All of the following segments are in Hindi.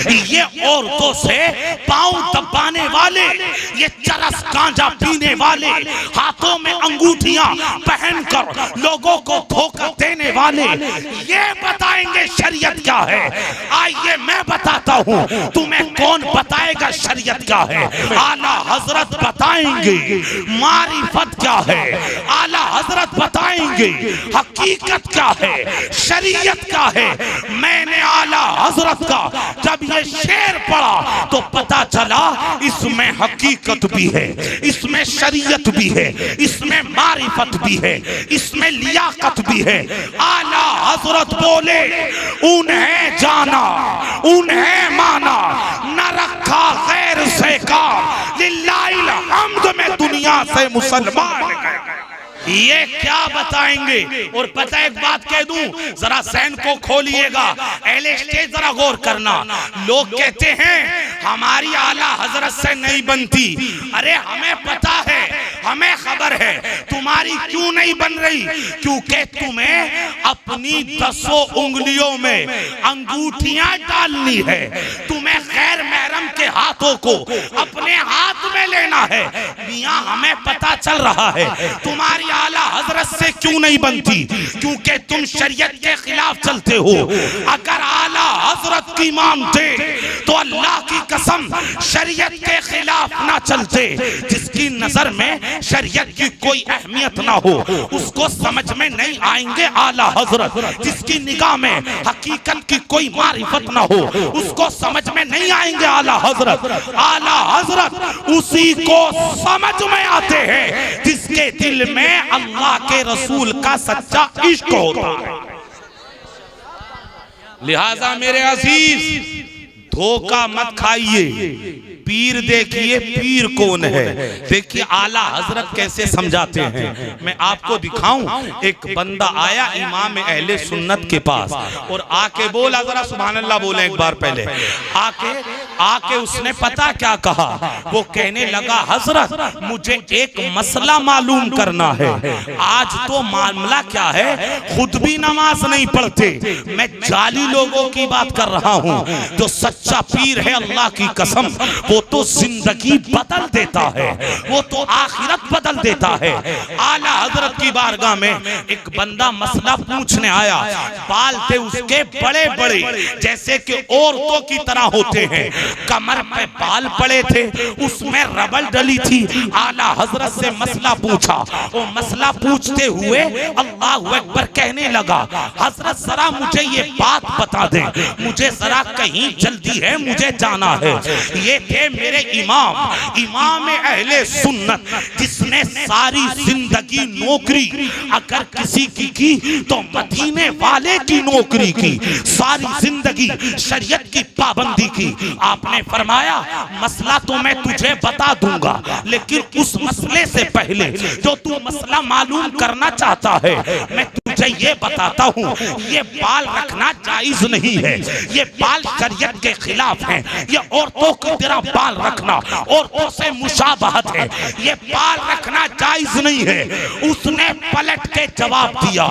ये औरतों से पांव दबाने वाले, ये चरस गांजा पीने वाले, हाथों में अंगूठियां पहनकर लोगों को धोखा देने वाले, ये बताएंगे शरीयत क्या है। आइए मैं बताता हूं, तुम्हें कौन बताएगा शरीयत क्या है। आला हजरत बताएंगे मारिफत क्या है, आला हजरत बताएंगे हकीकत क्या है, शरीयत क्या है। मैंने आला हजरत का जब ये शेर पढ़ा तो पता चला इसमें हकीकत भी है, इसमें शरीयत भी है, इसमें मारिफत भी है, इसमें लियाकत भी है। आला हजरत बोले उन्हें जाना उन्हें माना, न रखा गैर से कार, लिल्लाहिल हम्द में दुनिया से मुसलमान गए। ये क्या बताएंगे। और पता एक बात कह दूं, जरा सहन को खोलिएगा, अहले स्टेज जरा गौर करना। लोग कहते हैं हमारी आला हजरत से नहीं बनती। अरे हमें पता है, हमें खबर है तुम्हारी क्यों नहीं बन रही, क्योंकि तुम्हें अपनी 10 उंगलियों में अंगूठियां डालनी है, तुम्हें गैर महरम के हाथों को अपने हाथ में लेना है। मियां हमें पता चल रहा है तुम्हारी आला हजरत से क्यों नहीं बनती, क्योंकि तुम शरीयत के खिलाफ चलते हो। अगर आला हजरत की मानते तो अल्लाह की कसम शरीयत के खिलाफ ना चलते। जिसकी नजर में शरीयत की कोई अहमियत ना हो उसको समझ में नहीं आएंगे आला हजरत। जिसकी निगाह में हकीकत की कोई मारिफत ना हो उसको समझ में नहीं आएंगे आला हजरत। आला हजरत उसी को समझ में आते हैं जिसके दिल में अल्लाह के रसूल का सच्चा इश्क होता है। लिहाजा मेरे अजीज धोखा मत खाइए। पीर देखिए पीर कौन है, देखिए आला हजरत कैसे समझाते हैं। मैं आपको दिखाऊं, एक बंदा आया इमाम अहले सुन्नत के पास और आके बोला, जरा सुभान अल्लाह बोले एक बार पहले। आके उसने पता क्या कहा, वो कहने लगा हजरत मुझे एक मसला मालूम करना है। आज तो मामला क्या है, खुद भी नमाज नहीं पढ़ते, मैं जाली लोगों की बात कर रहा हूं। जो सच्चा पीर है अल्लाह की कसम वो तो जिंदगी बदल देता है, वो तो आखिरत बदल देता है। आला हजरत की बारगाह में एक बंदा मसला पूछने आया। बाल थे उसके बड़े बड़े जैसे कि औरतों की तरह होते हैं, कमर पे बाल पड़े थे, उसमें रबड़ डली थी। आला हजरत से मसला पूछा, वो मसला पूछते हुए अल्लाहु अकबर कहने लगा, हजरत जरा मुझे ये बात बता दें, मुझे जरा कहीं जल्दी है, मुझे जाना है। ये थे मेरे इमाम अहले सुन्नत, जिसने सारी जिंदगी नौकरी अगर किसी की तो मदीने वाले की नौकरी की, सारी जिंदगी शरीयत की पाबंदी की। आपने फरमाया मसला तो मैं तुझे बता दूंगा, लेकिन उस मसले से पहले जो तू मसला मालूम करना चाहता है मैं तुझे ये बताता हूँ, ये बाल रखना जायज नहीं है, ये बाल शरीयत के खिलाफ है, ये औरतों की तरह बाल रखना औरतों से मुशाबहत है, ये बाल रखना जायज नहीं है। उसने पलट के जवाब दिया,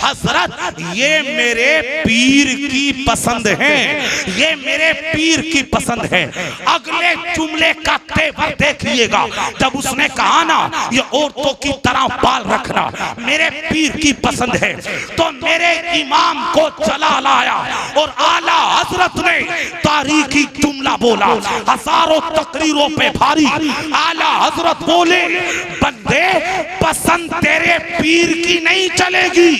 हजरत ये मेरे पीर की पसंद है, ये मेरे पीर की पसंद है। अगले जुमले का तेवर देखिएगा, जब उसने कहा ना ये औरतों की तरह बाल रखना मेरे पीर की पसंद है, तो मेरे इमाम को चला लाया और आला हजरत ने तारीखी जुमला बोला, हजारों तकरीरों पे भारी। आला हजरत बोले, बंदे पसंद तेरे पीर की नहीं चलेगी,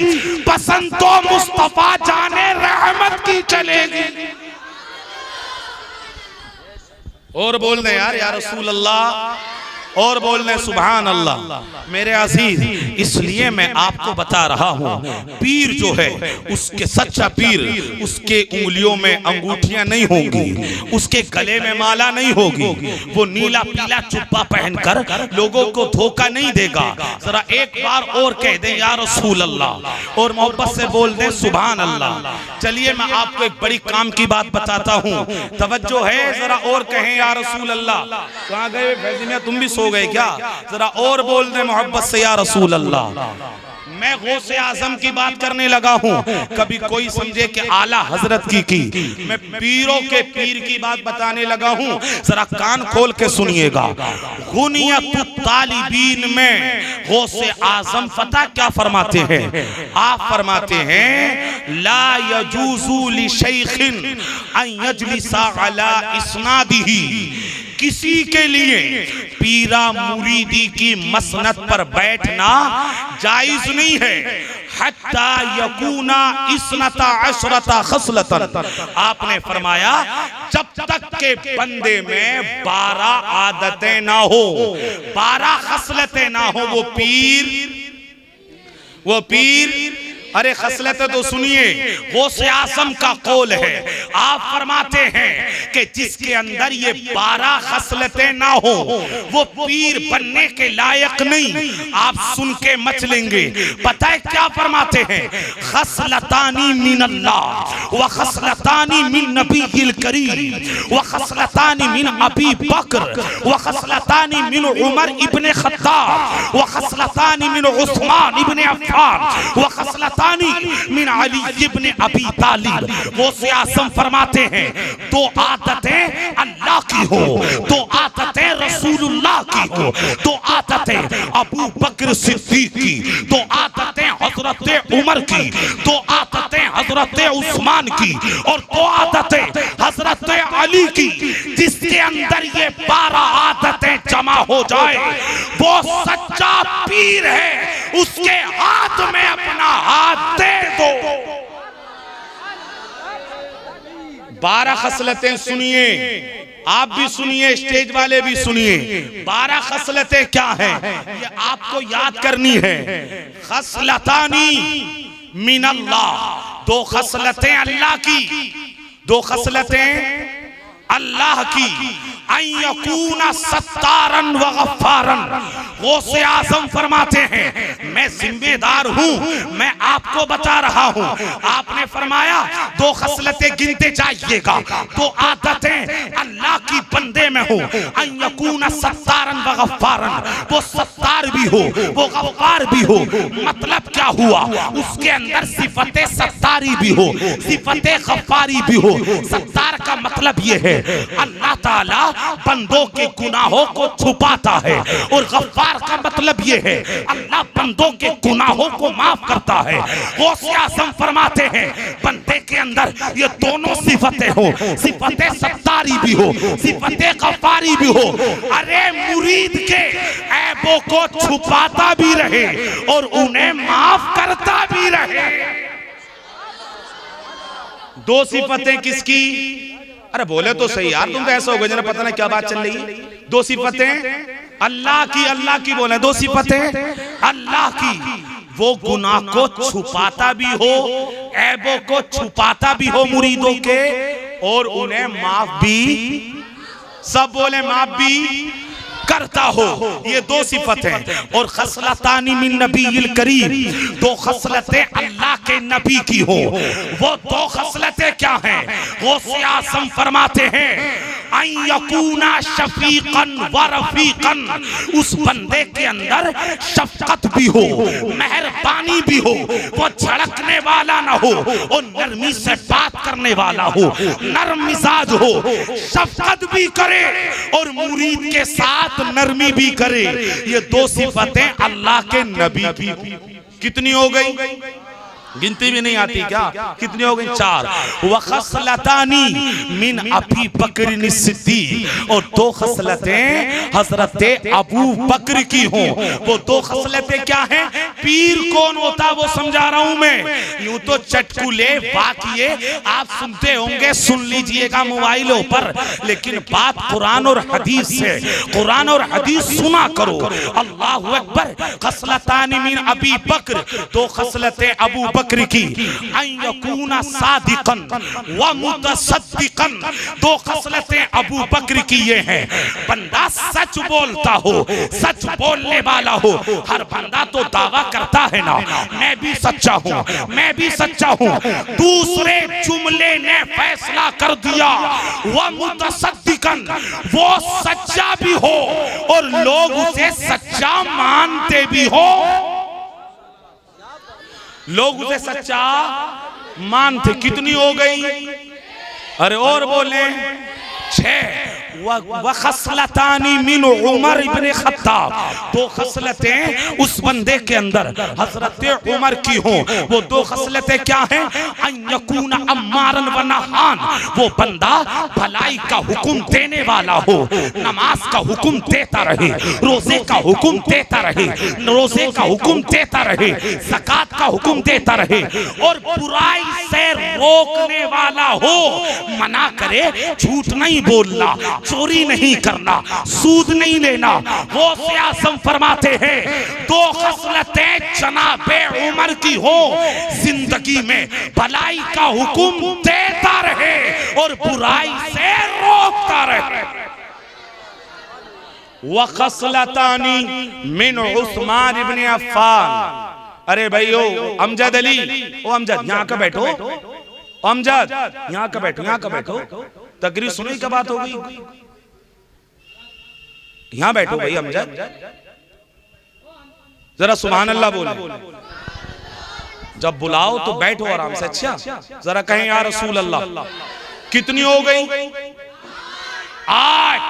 पसंद तो मुस्तफा जाने रहमत की चलेगी। और बोल दे यार या रसूल अल्लाह, और बोलने सुभान अल्लाह। मेरे अजीज इसलिए मैं आपको बता रहा हूँ, पीर जो है उसके सच्चा पीर, उसके उंगलियों में अंगूठियां नहीं होंगी, उसके गले में माला नहीं होगी, वो नीला पीला जुब्बा पहनकर लोगों को धोखा नहीं देगा। जरा एक बार और कह दें या रसूल अल्लाह, और मोहब्बत से बोल दें सुभान अल्लाह। चलिए मैं आपको एक बड़ी काम की बात बताता हूँ, तवज्जो है, जरा और कहें या रसूल अल्लाह। कहाँ गए फैजी मियां, तुम भी सो गए क्या? जरा और बोल दे मोहब्बत से या रसूल अल्लाह। मैं गौसे आजम की बात करने लगा हूँ, कभी कोई समझे कि आला हजरत की मैं पीरों के पीर की बात बताने लगा हूँ। जरा कान खोल के सुनिएगा। गुनियतुत तालिबीन में गौसे आजम फता क्या फरमाते हैं? आप फरमाते हैं ला यजूजु लिशैखिन अन यजलिसा अला इस्नादिही, किसी के लिए पीरा मुरीदी की मसनद पर बैठना जायज नहीं है। हत्ता यकूना इस्नता अशरता खसलतन, आपने फरमाया जब तक के बंदे में 12 आदतें ना हो, 12 खसलतें ना हो, वो पीर अरे खसलतें तो सुनिए, गौसे आजम का कौल है। आप फरमाते हैं कि जिसके अंदर ये 12 खसलतें ना हो वो पीर बनने के लायक नहीं। आप सुन के मच लेंगे। पता है क्या फरमाते हैं? खसलतानी मिन अल्लाह व खसलतानी मिन नबील करीम व खसलतानी मिन अबी बकर व खसलतानी मिन उमर इब्ने खत्ताब व खसलतानी मिन उस्मान इब्ने अफ़्फ़ान व खसलतानी मिन अली इब्ने अबी तालिब। गौसे आज़म फरमाते हैं 2 आदतें अल्लाह की हो, 2 आदतें रसूलुल्लाह की हो, 2 आदतें अबू बकर सिद्दीक की, 2 आदतें हजरत उमर की, 2 आदतें हजरत उस्मान की और 2 आदतें हजरत अली की। जिसके अंदर ये 12 आदतें जमा हो जाए वो सच्चा पीर है। उसके हाथ में अपना हाथ दे दो। 12 खसलतें सुनिए, आप भी सुनिए, स्टेज वाले भी सुनिए। 12 खसलतें क्या हैं ये आपको याद करनी है। खसलतानी मिन अल्लाह, 2 खसलतें अल्लाह की, 2 खसलतें अल्लाह की। अयकूना सत्तारन व गफ्फारन, गौसे आज़म फरमाते हैं मैं जिम्मेदार हूँ, मैं आपको बता रहा हूँ। आपने फरमाया 2 खसलतें गिनते जाइएगा, 2 आदतें अल्लाह की बंदे में हो। अयकूना सत्तारन व गफ्फारन, वो सत्तार भी हो, वो गफ्फार भी हो। मतलब क्या हुआ? उसके अंदर सिफते सत्तारी भी हो, सिफते गफ्फारी भी हो। सत्तार का मतलब ये है अल्लाह ताला बंदों के गुनाहों को छुपाता है, और गफ्फार का मतलब ये है अल्लाह बंदों के गुनाहों को माफ करता है। गौसे आज़म फरमाते हैं बंदे के अंदर ये दोनों सिफतें हो, सिफते सत्तारी भी हो, सिफते गफ्फारी भी हो। अरे मुरीद के ऐबों को छुपाता भी रहे और उन्हें माफ करता भी रहे। 2 सिफतें किसकी? अरे बोले तो सही यार, तुम तो ऐसा हो गए जना पता नहीं क्या बात चल रही है। 2 सिफतें अल्लाह की, अल्लाह की बोले, 2 सिफतें अल्लाह की। वो गुनाह को छुपाता भी हो, ऐबों को छुपाता भी हो मुरीदों के, और उन्हें माफ भी, सब बोले माफ भी करता हो। ये 2 सिफतें। और खसलतानी मिन नबील करीम, 2 खसलतें अल्लाह के नबी की हो। वो 2 खसलतें क्या हैं? गौसे आज़म फरमाते हैं अयकूना शफीकन व रफीकन, उस बंदे के अंदर शफकत भी हो, मेहरबानी भी हो, वो झड़कने वाला ना हो और नरमी से बात करने वाला हो, नरम मिजाज हो, शफकत भी करे और मुरीद के साथ नरमी भी करे। ये 2 सिफतें अल्लाह के नबी की। कितनी हो गई? गिनती भी नहीं आती क्या? कितनी हो गई? 4। व खसलतानी मिन अबी बकर सिद्दीक, और 2 खसलतें हजरत अबू बकर की हों। वो 2 खसलतें क्या हैं? पीर कौन होता वो समझा रहा हूं मैं। यूं तो चटकुले बाकिए आप सुनते होंगे, सुन लीजिएगा मोबाइलों पर, लेकिन बात कुरान और हदीस से। कुरान और हदीस सुना करो। अल्लाहु अकबर। खसलतानी मिन अबी बकर, 2 खसलतें अबू बकर की। अयकूना सादिकन व मुतसद्दिकन, 2 खसलतें अबू बकर की ये हैं बंदा सच बोलता हो, सच बोलने वाला हो। हर बंदा तो दावा करता है ना मैं भी सच्चा हूँ, मैं भी सच्चा हूँ। दूसरे जुमले ने फैसला कर दिया व मुतसद्दिकन, वो सच्चा भी हो और लोग उसे सच्चा मानते भी हो। लोग उसे सच्चा मानते। कितनी हो गई? अरे और बोले 6। वखसलतानी मिन उमर इब्ने खत्ताब, 2 खसलतें उस बंदे के अंदर हजरत उमर की हो। वो 2 खसलतें क्या हैं? अन यकूना अम्मारन व नहान, वो बंदा भलाई का हुक्म देने वाला हो, नमाज का हुक्म देता रहे, रोजे का हुक्म देता रहे, रोजे का हुक्म देता रहे, ज़कात का हुक्म देता रहे, और बुराई से रोकने वाला हो, मना करे झूठ नहीं बोलना, चोरी नहीं करना, सूद नहीं लेना। वो आज़म फरमाते हैं 2 खसलतें जनाबे उमर की हो, जिंदगी में भलाई का हुक्म देता रहे और बुराई से रोकता रहे। वखसलतानी मिन उस्मान इब्ने अफ़्फ़ान। अरे भाइयों, अमजद अली, ओ अमजद यहाँ का बैठो, अमजद यहाँ का बैठो, यहाँ का बैठो। तकरीर सुनी क्या बात हो गई? यहां बैठो भाई अमजद, जरा सुभान अल्लाह बोले। जब बुलाओ तो बैठो आराम से। अच्छा जरा कहें या रसूल अल्लाह। कितनी हो गई? 8।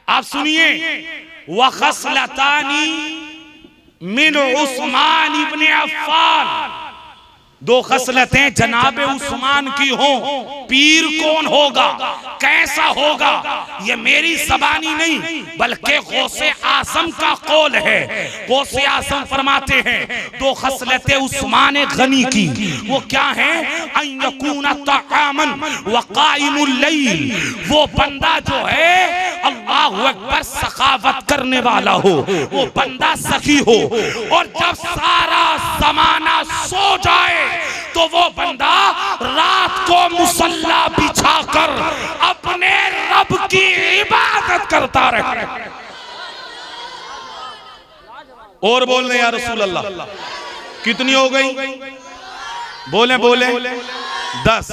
आप सुनिए, वखसलतानी मिन उस्मान इब्ने अफ़्फ़ान, 2 खसलतें जनाबे उस्मान की हो। पीर कौन होगा, कैसा होगा, ये मेरी ज़बानी नहीं बल्कि गौसे आज़म का कौल है। गौसे आज़म फरमाते हैं 2 खसलतें उस्मान गनी की, वो क्या है? अन यकूना तआमन व काइमुल लैल, वो बंदा जो है अल्लाहु अकबर सखावत करने वाला हो, वो बंदा सखी हो, और जब सारा जमाना सो जाए तो वो बंदा रात को मुसल्ला बिछाकर अपने रब की इबादत करता रहे। और बोल रहे या रसूल अल्लाह। कितनी हो गई? बोले बोले 10।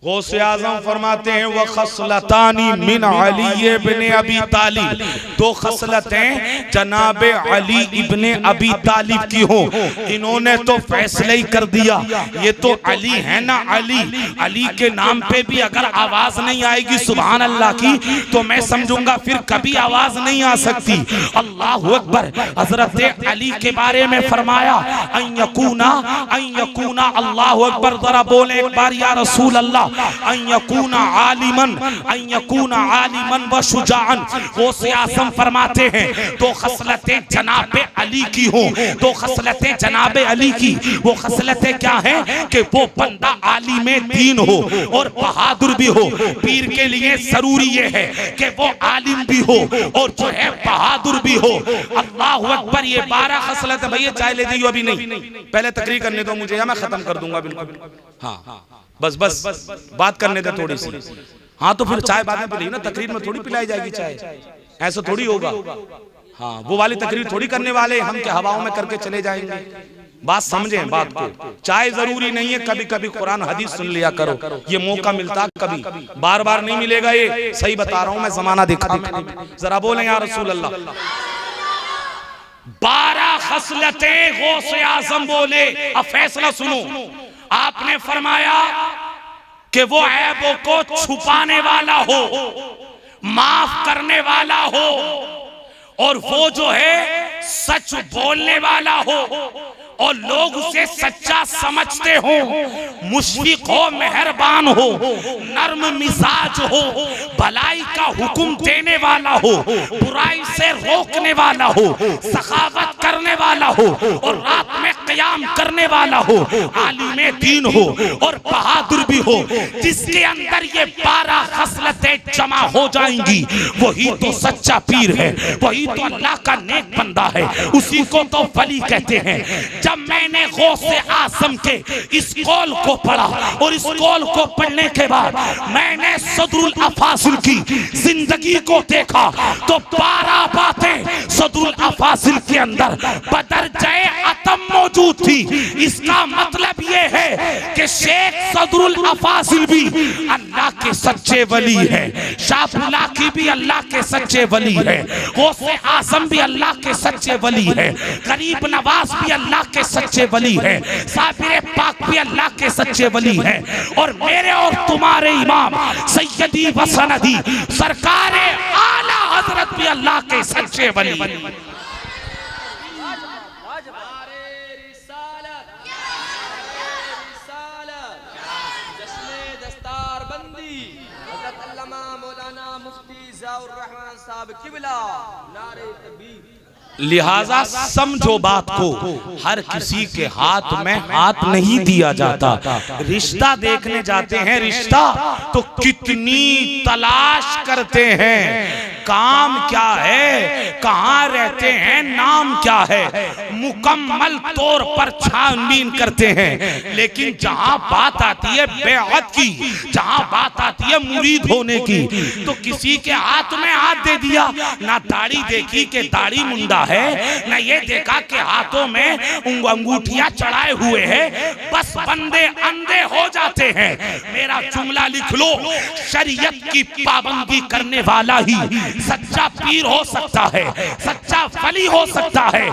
गौसे आज़म फरमाते हैं वखसलतानी मिन अली इब्ने अबी तालिब, 2 खसलतें जनाबे अली इब्ने अबी तालिब की हो। इन्होंने तो फैसला ही कर दिया, ये तो अली है ना अली, अली के नाम पे भी अगर आवाज नहीं आएगी सुभान अल्लाह की तो मैं समझूंगा फिर कभी आवाज नहीं आ सकती। अल्लाहु अकबर। हजरत अली के बारे में फरमाया अन यकूना अल्लाहु अकबर, जरा बोले एक बार या रसूल अल्लाह। अन यकूना आलिमन व शुजाअन, गौसे आज़म फरमाते हैं 2 खसलतें जनाबे अली की हो। 2 खसलतें जनाबे अली की, वो खसलतें क्या हैं कि वो बंदा आलिमे दीन हो और बहादुर भी हो। पीर के लिए जरूरी ये है कि वो आलिम भी हो और जो है बहादुर भी हो। अल्लाहु अकबर। ये 12 खसलतें। भैया चाय ले जाइए, अभी नहीं, पहले तकरीर करने दो मुझे, या मैं खत्म कर दूंगा बिल्कुल। हाँ बस बात करने दे थोड़ी सी। हाँ तो फिर चाय बाद में पिलाई ना, तकरीर में थोड़ी पिलाई जाएगी चाय, ऐसा थोड़ी होगा। हाँ वो वाली तकरीर थोड़ी करने वाले हम क्या हवाओं में करके चले जाएंगे। बात समझें बात को। चाय जरूरी नहीं है, कभी कभी कुरान हदीस सुन लिया करो, ये मौका मिलता कभी, बार बार नहीं मिलेगा। ये सही बता रहा हूं मैं, जमाना देखा। जरा बोले या रसूल अल्लाह। 12 खसलतें गौसे आज़म बोले। अब फैसला सुनो। आपने फरमाया कि वो ऐबों को छुपाने वाला हो, माफ करने वाला हो, और वो जो है सच बोलने वाला हो और लोग उसे सच्चा समझते हो, मुशफिक हो, मेहरबान हो, नर्म मिजाज हो, भलाई का हुक्म देने वाला हो, बुराई से रोकने वाला हो, सखावत करने वाला हो और रात में क़याम करने वाला हो, आलिमे दीन हो और बहादुर भी हो। जिसके अंदर ये 12 खसलतें जमा हो जाएंगी वही तो सच्चा पीर है, वही तो अल्लाह का नेक बंदा है, उसी को तो वली कहते हैं। जब मैंने गौसे आज़म के इस कौल को पढ़ा और इस कौल को पढ़ने के बाद मैंने सदरुल अफाजिल की जिंदगी को देखा तो 12 बातें सदरुल अफाजिल के अंदर बदरजाए अतम मौजूद मौजूद थी। इसका मतलब ये है कि शेख सदरुल अफाजिल भी अल्लाह के सच्चे वली है, शाह बुलाकी भी अल्लाह के सच्चे वली है, गौसे आजम भी अल्लाह के सच्चे वली है, गरीब नवाज भी अल्लाह के सच्चे वली है, साबिर पाक भी अल्लाह के सच्चे वली है, और मेरे और तुम्हारे इमाम सैयदी व सनदी सरकार आला हजरत भी अल्लाह के सच्चे वली। लिहाजा समझो बात को, हर किसी के हाथ में हाथ नहीं दिया जाता। रिश्ता देखने जाते हैं, रिश्ता तो कितनी तलाश करते हैं, काम क्या है, कहाँ रहते हैं, नाम क्या है, मुकम्मल तौर पर छानबीन करते हैं। लेकिन जहां बात आती है बेअत की, जहां बात आती है मुरीद होने की, तो किसी के हाथ में हाथ दे दिया, ना दाढ़ी देखी कि दाढ़ी मुंडा है, ना ये देखा कि हाथों में अंगूठियां चढ़ाए हुए हैं, बस बंदे अंधे हो जाते हैं। मेरा जुमला लिख लो, शरीयत की पाबंदी करने वाला ही सच्चा पीर हो सकता है, सच्चा वली हो सकता है।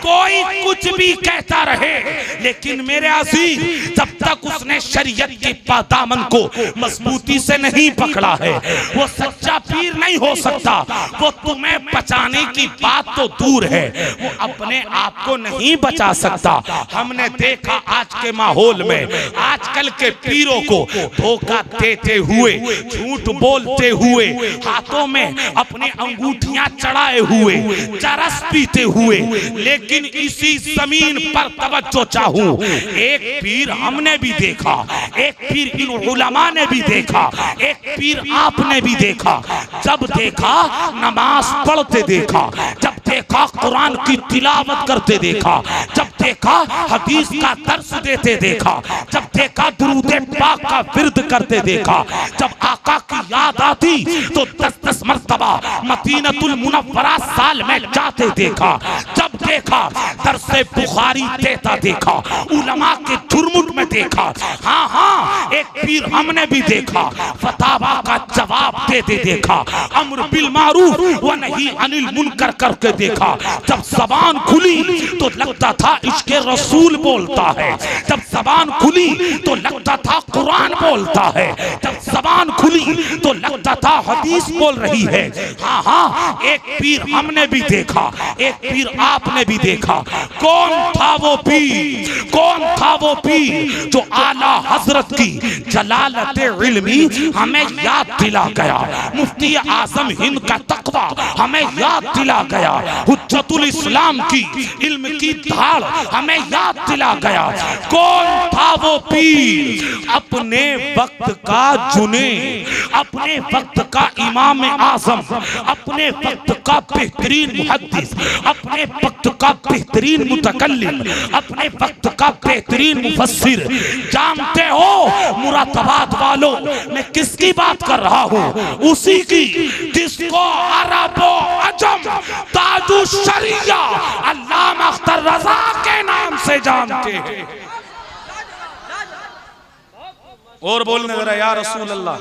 कोई कुछ भी कहता रहे, लेकिन मेरे अजीज जब तक उसने शरीयत के दामन को मजबूती से नहीं पकड़ा है, वो सच्चा पीर नहीं हो सकता। वो तुम्हें बचाने की बात तो दूर है, वो अपने आप को नहीं बचा सकता। हमने देखा आज के माहौल में आजकल के पीरों को धोखा देते हुए, झूठ बोलते हुए, हाथों में अपने अंगूठियां चढ़ाए हुए, चरस पीते हुए। लेकिन इसी जमीन पर तवज्जो चाहूं, एक पीर हमने भी देखा, एक पीर इन उलमा ने भी देखा, एक पीर आपने भी देखा। जब देखा नमाज पढ़ते देखा, जब देखा कुरान की तिलावत करते देखा, जब देखा हदीस का दर्स देते देखा, जब देखा दुरूद पाक का विर्द करते देखा, जब आका की याद आती तो 10-10 मर्तबा मदीनतुल मुनव्वरा साल में जाते देखा, जब देखा दर्से बुखारी देता देखा, उलमा के झुरमुट में देखा। हाँ हाँ, एक पीर हमने भी देखा, फतावा का जवाब देते देखा, अम्र बिल मारूफ व नही अनिल मुनकर करके देखा। जब जबान खुली तो लगता था इश्क़े रसूल बोलता है, जब जबान खुली तो लगता था कुरान बोलता है, जब जबान खुली तो लगता था हदीस बोल रही है। हाँ हाँ, एक पीर हमने भी देखा, एक पीर आपने भी देखा। कौन था वो पीर, कौन था वो पीर जो आला हजरत की जलालत इल्मी हमें याद दिला गया, मुफ्ती आजम हिंद का तकवा हमें याद दिला गया, हुज्जतुल इस्लाम की इल्म की धाड़ हमें याद दिला गया। कौन था वो पीर, अपने वक्त का जुने, अपने वक्त का इमाम आजम, अपने वक्त का बेहतरीन मुहद्दिस, अपने वक्त का बेहतरीन मुतकल्लिम, अपने वक्त का बेहतरीन मुफस्सिर। जानते हो मुरादाबाद वालों, मैं किसकी बात कर रहा हूँ? उसी की जिसको अरबो अजम ताजु शरिया अल्लामा अख्तर रजा के नाम से जानते हैं। और बोलने जरा या रसूल अल्लाह।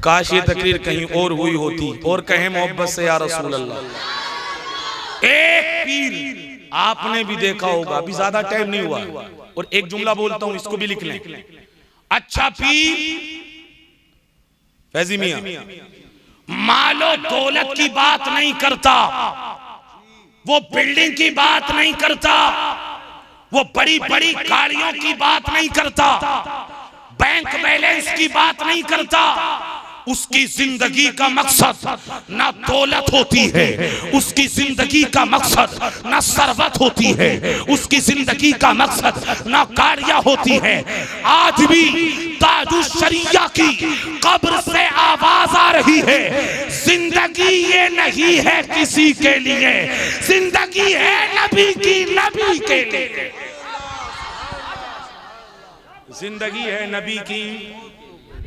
काश ये तकरीर कहीं और हुई होती और कहें मोहब्बत से या रसूल अल्लाह। एक पीर आपने भी देखा होगा, अभी ज्यादा टाइम नहीं हुआ, और एक जुमला बोलता हूं, इसको भी लिख लें। अच्छा पीर फैजी मियां मालो दौलत की बात नहीं करता, वो बिल्डिंग की बात नहीं करता, वो बड़ी बड़ी गाड़ियों की बात नहीं करता, बैंक बैलेंस की बात नहीं करता। उसकी जिंदगी का मकसद ना दौलत होती है, उसकी जिंदगी का मकसद ना सरवत होती है, उसकी जिंदगी का मकसद ना गाड़ियां होती है। आज भी ताजु शरिया की कब्र से आवाज आ रही है, जिंदगी ये नहीं है किसी के लिए, जिंदगी है नबी की, नबी के लिए। जिंदगी है नबी की,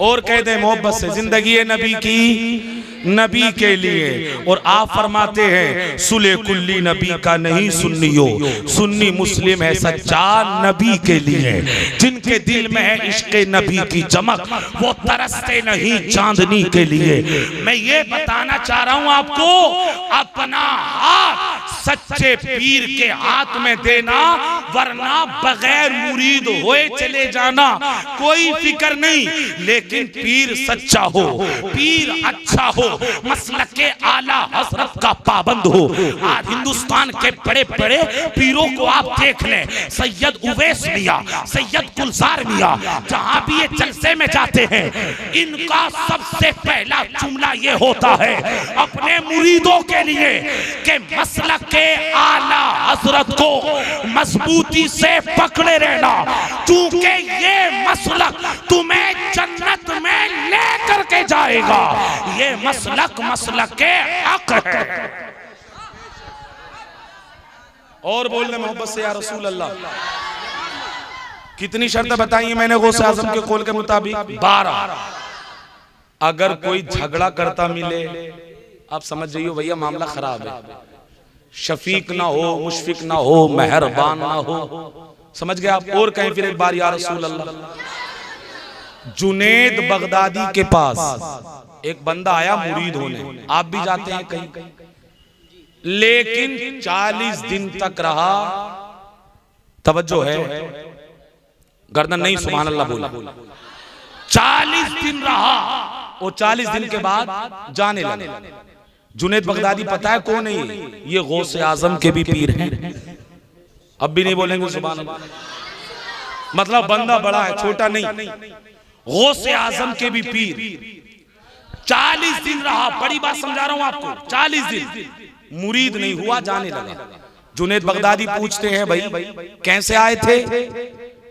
और कह दे मोहब्बत से, जिंदगी है नबी की, नबी के लिए। और आप फरमाते हैं सुले कुल्ली नबी का नहीं सुन्नी हो, सुन्नी मुस्लिम है सच्चा नबी के लिए। जिनके दिल में है इश्क़ नबी की चमक वो तरसते नहीं चांदनी के लिए। मैं ये बताना चाह रहा हूं आपको, अपना हाथ सच्चे पीर के हाथ में देना, वरना बगैर मुरीद होए चले जाना, कोई फिक्र नहीं। लेकिन पीर सच्चा हो, पीर अच्छा हो, मसलक के आला हजरत का पाबंद हो। आज हिंदुस्तान के बड़े बड़े पीरों को आप देख लें, सैयद उवैस मियां, सैयद गुलजार मियां, जहां भी ये जलसे में जाते हैं, इनका सबसे पहला जुमला ये होता है अपने मुरीदों के लिए कि मसलक के आला हजरत को मजबूती से पकड़े रहना, क्योंकि ये मसलक तुम्हें जन्नत में लेकर के जाएगा। ये मसलक मसलक के हक है। और बोल रहे मोहब्बत से या रसूल अल्लाह। कितनी शर्तें बताई मैंने गौसे आजम के कौल के मुताबिक? 12। अगर कोई झगड़ा करता मिले, आप समझ जाइए भैया मामला खराब है। शफीक ना हो, मुशफिक ना हो, मेहरबान ना हो, समझ गए आप? और कहीं फिर एक बार या रसूल अल्लाह। जुनेद बगदादी के पास एक बंदा आया मुरीद होने, आप भी जाते हैं कहीं, लेकिन 40 दिन तक रहा। तवज्जो है, गर्दन नहीं, सुभान अल्लाह बोला। 40 दिन रहा और 40 दिन के बाद जाने लगा। जुनेद बगदादी पता है कौन है ये गौसे आजम के भी पीर हैं। अब भी नहीं बोलेंगे सुभान अल्लाह। मतलब बंदा बड़ा है, छोटा नहीं, गौसे आजम के भी पीर। 40 दिन रहा, बड़ी बात समझा रहा हूं आपको। 40 दिन मुरीद नहीं हुआ, जाने लगा। जुनेद बगदादी पूछते हैं भाई कैसे आए थे?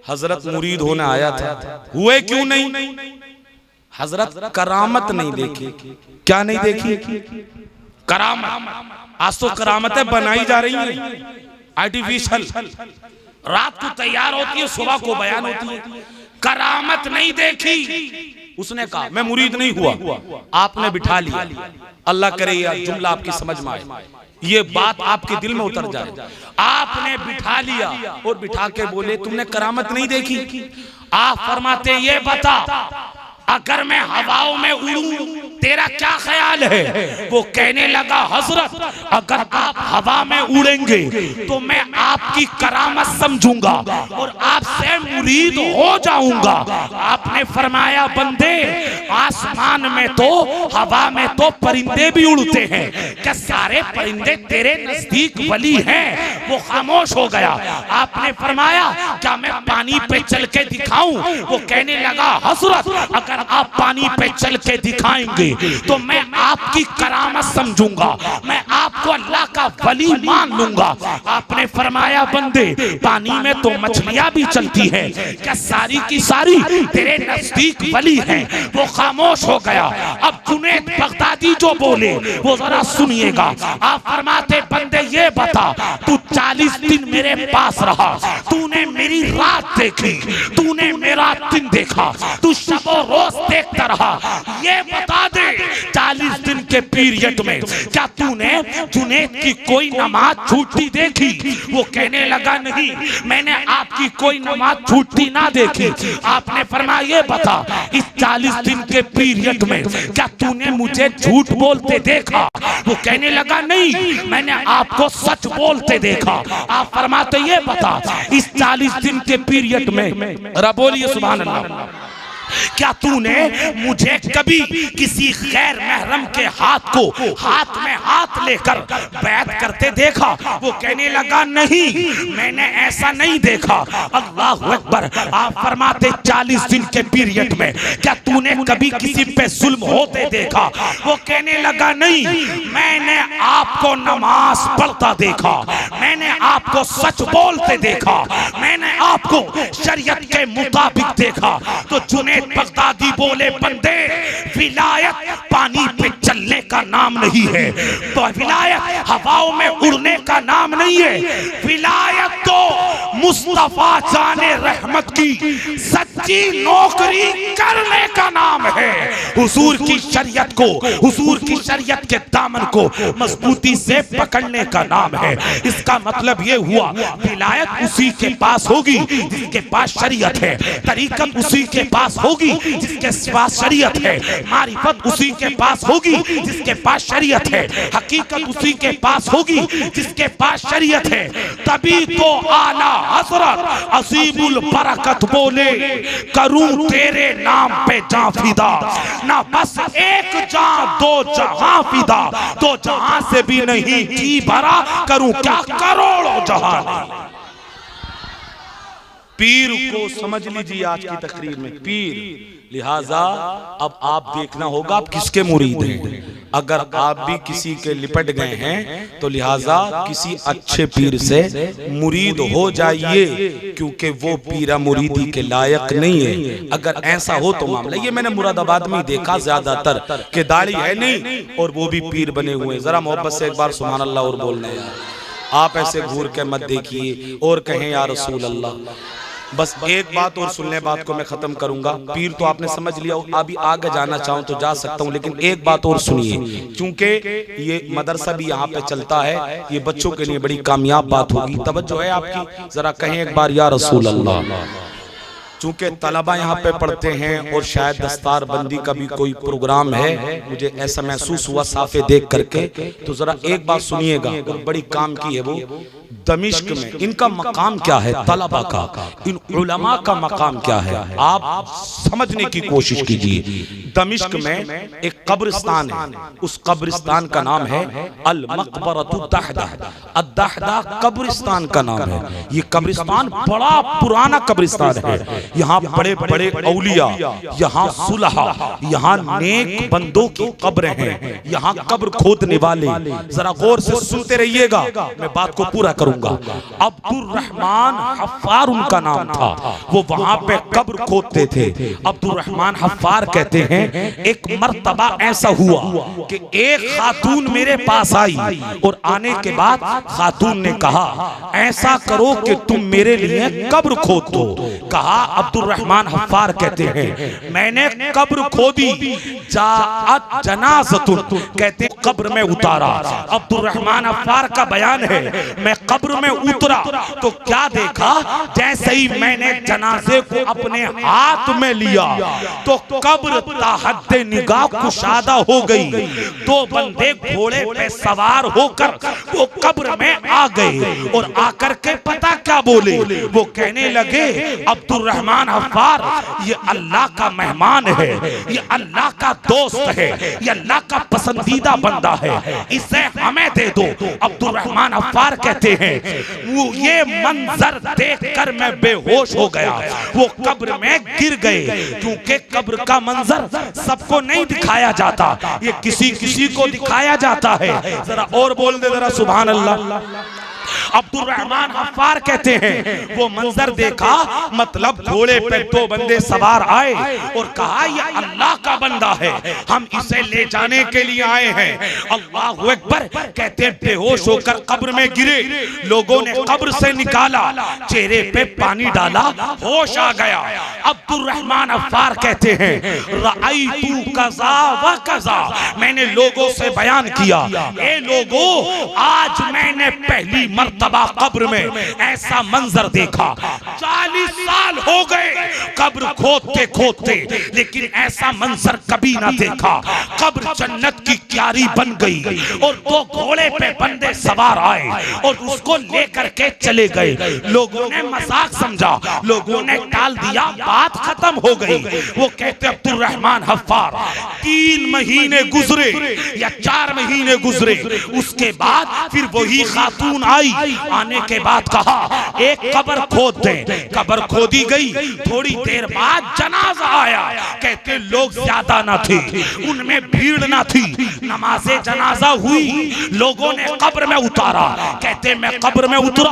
हजरत मुरीद होने आया था। हुए क्यों नहीं? हजरत करामत नहीं देखी। क्या नहीं देखी? करामत। आज तो करामतें बनाई जा रही हैं आर्टिफिशियल, रात को तैयार होती है, सुबह को बयान होती है। करामत नहीं देखी। उसने कहा मैं मुरीद नहीं हुआ, आपने बिठा लिया। अल्लाह करे यह जुमला आपकी समझ में आए, ये बात आपके दिल में उतर जाए। आपने बिठा लिया और बिठा के बोले तुमने करामत नहीं देखी? आप फरमाते ये बता, अगर मैं हवाओं में उड़ूं तेरा क्या ख्याल है? वो कहने लगा हजरत अगर आप हवा में उड़ेंगे तो मैं आपकी करामत समझूंगा और आपसे मुरीद हो जाऊंगा। आपने फरमाया बंदे, आसमान में तो हवा में तो परिंदे भी उड़ते हैं, क्या सारे परिंदे तेरे नजदीक वली हैं? वो खामोश हो गया। आपने फरमाया क्या मैं पानी पे चल के दिखाऊं? वो कहने लगा हजरत अगर आप पानी पे चल के दिखाएंगे तो मैं आपकी करामत समझूंगा, मैं आपको अल्लाह का वली मान लूंगा। आपने फरमाया बंदे, पानी में तो मछलियां भी चलती हैं, क्या सारी की सारी तेरे नजदीक वली हैं? वो खामोश हो गया। अब जुनेद बगदादी जो बोले वो जरा सुनिएगा। आप फरमाते बंदे ये बता, तू 40 दिन मेरे पास रहा, तूने मेरी रात देखी, तूने मेरा दिन देखा, तू शबो रोज देखता रहा, ये बता दे 40 दिन के पीरियड में क्या तूने जुनेद की कोई नमाज छूटती देखी? वो कहने लगा नहीं, मैंने आपकी कोई नमाज छूटती ना देखी। आपने फरमाया ये बता, इस 40 दिन के पीरियड में क्या तूने मुझे झूठ बोलते देखा? वो कहने लगा नहीं, मैंने आपको सच बोलते देखा। आप फरमाते ये बता, इस 40 दिन के पीरियड में, बोलिए सुभान अल्लाह, क्या तूने मुझे कभी किसी गैर महरम के हाथ को हाथ में हाथ लेकर बैत करते देखा? वो कहने लगा नहीं, मैंने ऐसा नहीं देखा। अल्लाह अकबर। आप फरमाते 40 दिन के पीरियड में क्या तूने कभी किसी पे जुल्म होते देखा? वो कहने लगा नहीं, मैंने आपको नमाज पढ़ता देखा, मैंने आपको सच बोलते देखा, मैंने आपको शरीयत के मुताबिक देखा। तो जुनेद बगदादी बोले बंदे, विलायत पानी पे चलने का नाम नहीं है, तो विलायत हवाओं में उड़ने का नाम नहीं है, विलायत तो मुस्तफा जाने रहमत की सच्ची नौकरी करने का नाम है। हुजूर की शरीयत को, हुजूर की शरीयत के दामन को मजबूती से पकड़ने का नाम है। इसका मतलब ये हुआ विलायत उसी के पास होगी जिसके पास शरीयत है, तरीकत उसी के पास होगी जिसके पास शरीयत है, मारिफत उसी के पास होगी जिसके पास शरीयत है, हकीकत उसी के पास होगी जिसके पास शरीयत है। तभी तो आला हजरत अजीमुल बरकत बोले करूं तेरे नाम पे जां फिदा, ना बस एक जां दो जहां फिदा, दो जहां से भी नहीं जी भरा करूं क्या करोड़ों जहां। पीर को समझ लीजिए आज की तकरीर में पीर, लिहाजा अब आप देखना होगा आप किसके मुरीद हैं। अगर आप भी किसी के लिपट गए हैं तो लिहाजा किसी अच्छे पीर से मुरीद हो जाइए, क्योंकि वो पीरा मुरीदी के लायक नहीं है। अगर ऐसा हो तो मामला ये मैंने मुरादाबाद में देखा ज्यादातर कि दाढ़ी है नहीं और वो भी पीर बने हुए। जरा मोहब्बत से एक बार सुभान अल्लाह और बोलना यार, आप ऐसे घूर के मत देखिए और कहें या रसूल अल्लाह। बस एक बात और सुनने बात को मैं खत्म करूंगा। पीर तो आपने समझ लिया, अभी आगे जाना चाहूं तो जा सकता हूं, लेकिन एक बात और सुनिए, क्योंकि ये मदरसा भी यहाँ पे चलता है, ये बच्चों के लिए बड़ी कामयाब बात होगी। तवज्जो है आपकी, जरा कहें एक बार या रसूल अल्लाह। चूंकि तलबा यहाँ पे पढ़ते हैं और शायद दस्तार बंदी का भी कोई प्रोग्राम है, मुझे ऐसा महसूस हुआ साफे देख करके, तो जरा एक बात सुनिएगा, बड़ी काम की है वो। दमिश्क में इनका मकाम क्या है, तलबा का, इन उलमा का मकाम क्या है, आप समझने की कोशिश कीजिए। दमिश्क में एक कब्रिस्तान है, उस कब्रिस्तान का नाम है अल मकबरतु दहदा। अद-दहदा कब्रिस्तान का नाम है। ये कब्रिस्तान बड़ा पुराना कब्रिस्तान है। यहाँ बड़े बड़े औलिया, यहाँ सुलहा, यहाँ नेक बंदों की कब्र हैं, यहाँ कब्र खोदने वाले, जरा गौर से सुनते रहिएगा, मैं बात को पूरा करूंगा। अब्दुर्रहमान हफ्फार उनका नाम था, वो वहां पे कब्र खोदते थे। अब्दुर्रहमान हफ्फार कहते हैं एक मर्तबा ऐसा हुआ कि एक खातून मेरे पास आई और आने के बाद खातून ने कहा ऐसा करो कि तुम मेरे लिए कब्र खोद दो। कहा अब्दुर्रहमान हफ्फार कहते हैं मैंने कब्र खोदी, जाअत जनाज़तुन, कहते कब्र में उतारा। अब्दुर्रहमान हफ्फार का बयान है मैं कब्र में उतरा तो क्या देखा, जैसे ही मैंने जनाजे को अपने हाथ में लिया तो कब्र ताहद्दे निगाह कुशादा हो गई। दो बंदे घोड़े पे सवार होकर वो कब्र में आ गए और आकर के पता क्या बोले, वो कहने लगे अब्दुर्रहमान हफ्फार ये अल्लाह का मेहमान है, ये अल्लाह का दोस्त है, ये अल्लाह का पसंदीदा बंदा है, इसे हमें दे दो। अब्दुर्रहमान हफ्फार कहते हैं वो ये मंजर देखकर मैं बेहोश हो गया, वो कब्र में गिर गए, क्योंकि कब्र का मंजर सबको नहीं दिखाया जाता, ये किसी किसी को दिखाया जाता है। जरा और बोल दे जरा सुभान अल्लाह। अब्दुर्रहमान हफ्फार कहते हैं वो मंजर देखा, मतलब घोड़े पे दो बंदे सवार आए और कहा ये अल्लाह का बंदा है, हम इसे ले जाने के लिए आए हैं। अल्लाहु अकबर, कहते बेहोश होकर कब्र में गिरे, लोगों ने कब्र से निकाला, चेहरे पे पानी डाला, होश आ गया। अब्दुर्रहमान हफ्फार कहते हैं रअयतु कज़ा व कज़ा, मैंने लोगों से बयान किया ए लोगों आज मैंने पहली मर्तबा कब्र में ऐसा मंजर देखा, 40 साल हो गए कब्र खोदते खोदते, लेकिन ऐसा मंजर कभी ना देखा। कब्र जन्नत की क्यारी बन गई और दो घोड़े पे बंदे सवार आए और उसको लेकर के चले गए। लोगों ने मजाक समझा, लोगों ने टाल दिया, बात खत्म हो गई। वो कहते अब्दुर्रहमान हफ्फार 3 महीने गुजरे या 4 महीने गुजरे, उसके बाद फिर वही खातून आई, आने के बाद कहा एक कब्र खोद दे। कब्र खोदी गई, थोड़ी देर बाद जनाजा आया, कहते लोग ज्यादा ना थे, उनमें भीड़ ना थी, नमाज़े जनाजा हुई, लोगों ने कब्र में उतारा। कहते मैं कब्र में उतरा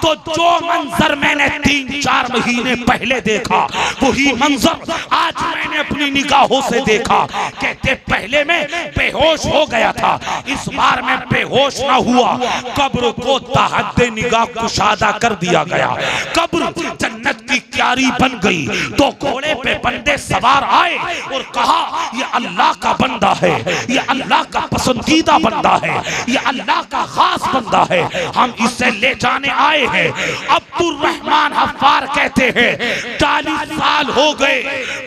तो जो मंजर मैंने 3-4 महीने पहले देखा वही मंजर आज मैंने अपनी निगाहों से देखा। कहते पहले मैं बेहोश हो गया था, इस बार मैं बेहोश ना हुआ, कब्र को ताहद्दे निगाह कुशादा कर दिया गया। कब्र जन्नत की क्यारी बन गई। तो घोड़े पे बंदे सवार आए और कहा ये अल्लाह का बंदा है, ये अल्लाह का पसंदीदा बंदा है, ये अल्लाह का खास बंदा है, हम इसे ले जाने आए हैं। अब्दुल रहमान हफ्फार कहते हैं 40 साल हो गए,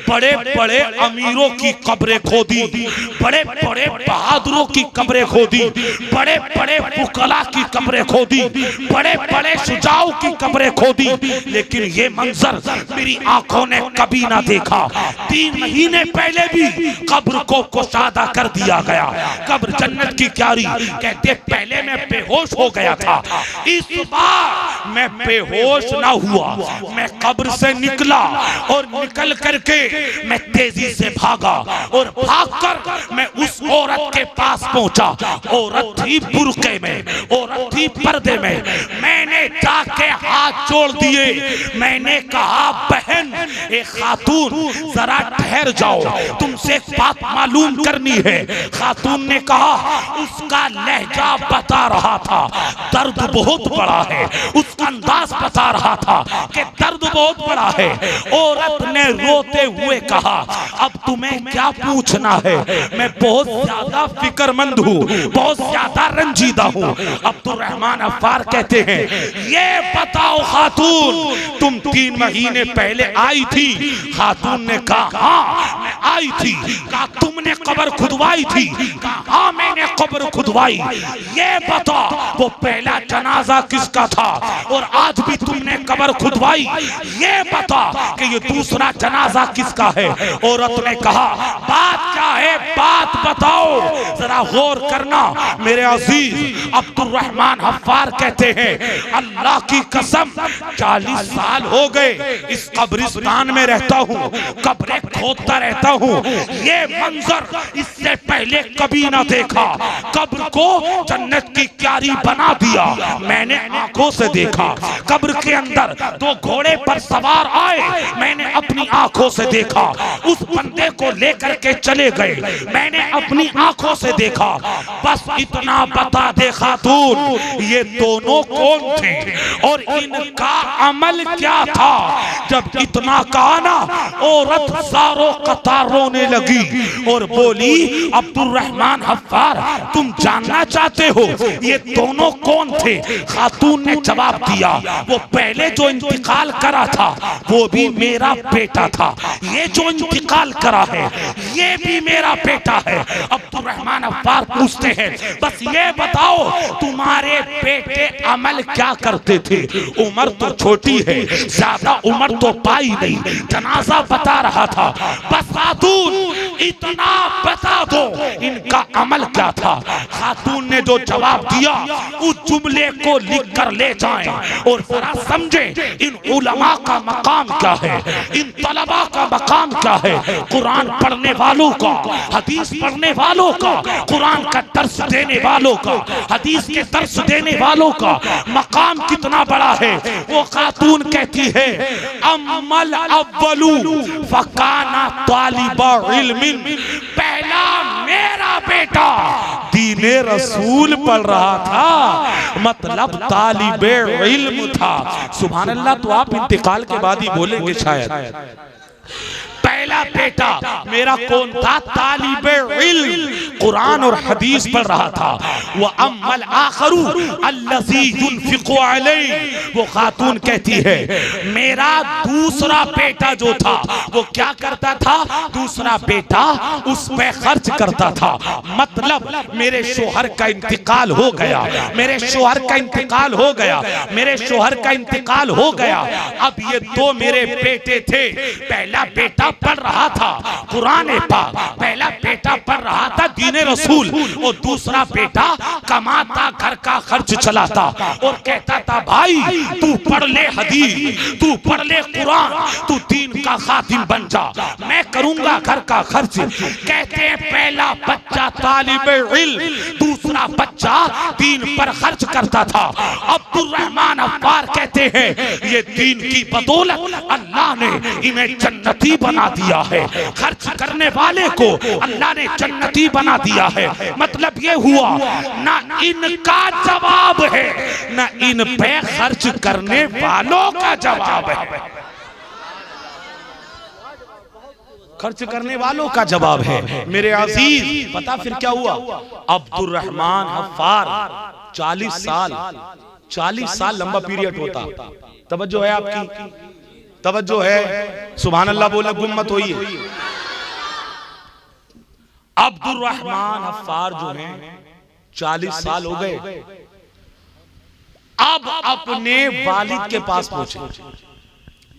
बड़े बड़े अमीरों की कब्रें खोदी, बड़े बड़े बहादुरों की कब्रें खोदी, बड़े बड़े फुकला की कब्रें खोदी, बड़े बड़े शुजाओं की कब्रें खोदी, लेकिन ये मंजर मेरी आंखों ने कभी ना देखा। 3 महीने पहले भी कब्र को कुशादा कर दिया गया। कब्र जन्नत की क्यारी। कहते पहले मैं बेहोश हो गया था, इस बार मैं बेहोश ना हुआ, मैं कब्र से निकला और निकल करके मैं तेजी से भागा और भागकर मैं उस औरत के पास पहुंचा। औरत थी बुर्के में, औरत थी पर्दे में। मैंने जाके हाथ जोड़ दिए, मैंने कहा बहन एक खातून जरा ठहर जाओ, तुमसे एक बात मालूम करनी है। खातून ने कहा, उसका लहजा बता रहा था दर्द बहुत बड़ा है, उसका अंदाज बता रहा था कि दर्द बहुत बड़ा है। औरत ने रोते हुए कहा, अब तुम्हें क्या पूछना है, मैं बहुत ज्यादा फिक्रमंद हूँ, बहुत ज्यादा रंजीदा हूँ। अब्दुल रहमान हफ्फार कहते हैं ये बताओ खातून तुम 3 महीने पहले आई थी? खातून ने कहा हाँ मैं आई थी। कहा तुमने कब्र खुदवाई थी? कहा हाँ मैंने कब्र खुदवाई। ये बता वो पहला जनाजा किसका था और आज भी तुमने कब्र खुदवाई, ये बता कि ये दूसरा जनाजा किसका है। औरत ने कहा बात क्या है, बात बताओ, जरा गौर करना मेरे अजीज। अब्दुल रहमान हफ्फार कहते हैं अल्लाह की कसम 40 साल हो गए इस कब्रिस्तान में रहता हूँ, कब्रें खोदता रहता हूँ, ये मंजर इससे पहले कभी ना देखा। कब्र को जन्नत की क्यारी बना दिया, मैंने आंखों से देखा। कब्र के अंदर 2 घोड़े पर सवार आए, मैंने अपनी आंखों से देखा। उस बंदे को लेकर के चले गए, मैंने अपनी आंखों से देखा। बस इतना बता दे खातून ये दोनों कौन थे और इनका अमल क्या था? जब इतना कहा ना औरत सारों कतार रोने लगी और बोली अब्दुल रहमान हफ्फार तुम जानना चाहते हो ये दोनों कौन थे? खातून ने जवाब दिया वो पहले जो इंतकाल करा था वो भी मेरा बेटा था, ये जो इंतकाल करा है ये भी मेरा बेटा है। अब्दुल रहमान हफ्फार पूछते हैं बस ये बताओ तुम्हारे बेटे अमल क्या करते थे? उम्र तो छोटी है, ज्यादा उम्र तो पाई नहीं, जनाजा बता रहा था, बस खातून इतना बता दो इनका अमल क्या था। खातून ने जो जवाब दिया उस जुमले को लिख कर ले जाएं और जरा समझे इन उलमा का मकाम क्या है, इन तलबा का मकाम क्या है, कुरान पढ़ने वालों का, हदीस पढ़ने वालों का, कुरान का दर्स देने वालों का, हदीस के दर्स देने वालों का मकाम कितना बड़ा है। वो खातून कहती है अम्मल अव्वलू फकाना तालिबा इल्मिन, पहला मेरा बेटा दीने रसूल पढ़ रहा था, मतलब तालिबे इल्म था। सुभान अल्लाह। तो आप इंतकाल के बाद ही बोलेंगे शायद पहला बेटा मेरा कौन था? तालिबे इल्म, कुरान और हदीस पढ़ रहा था। वह अम्मल आखरू अल्लज़ी युनफ़िक़ु अलैहि, वो खातून कहती है मेरा दूसरा बेटा जो था वो क्या करता था? दूसरा बेटा उस पे खर्च करता था, मतलब मेरे शोहर का इंतकाल हो गया, मेरे शोहर का इंतकाल हो गया, मेरे शोहर का इंतकाल हो गया। अब ये 2 मेरे बेटे थे, पहला बेटा पढ़ रहा था कुरान पाक, पहला बेटा पढ़ रहा था दीने रसूल और दूसरा बेटा कमाता घर का खर्च चलाता और कहता था भाई तू पढ़ ले हदीस, तू पढ़ ले कुरान, तू दीन का खातिम बन जा, मैं करूंगा घर का खर्च। कहते हैं पहला बच्चा तालिबे इल्म, दूसरा दूसरा बच्चा दीन पर खर्च करता था। अब्दुल रहमान अफ्फार कहते हैं ये दीन की बदौलत अल्लाह ने इन्हें जन्नती बना दिया है। खर्च करने वाले को अल्लाह ने जन्नती बना दिया है। मतलब ये हुआ ना इनका जवाब है ना इन पे खर्च करने वालों का जवाब है। खर्च करने वालों का जवाब है। मेरे अजीज पता फिर क्या हुआ? अब्दुल रहमान अफ्फार 40 साल लंबा पीरियड होता। तवज्जो है आपकी? तवज्जो है? सुभान अल्लाह बोले, गुम्मत होई है। अब्दुल रहमान अफ्फार जो हैं 40 साल हो गए। अब अपने वालिद के पास पहुंचे।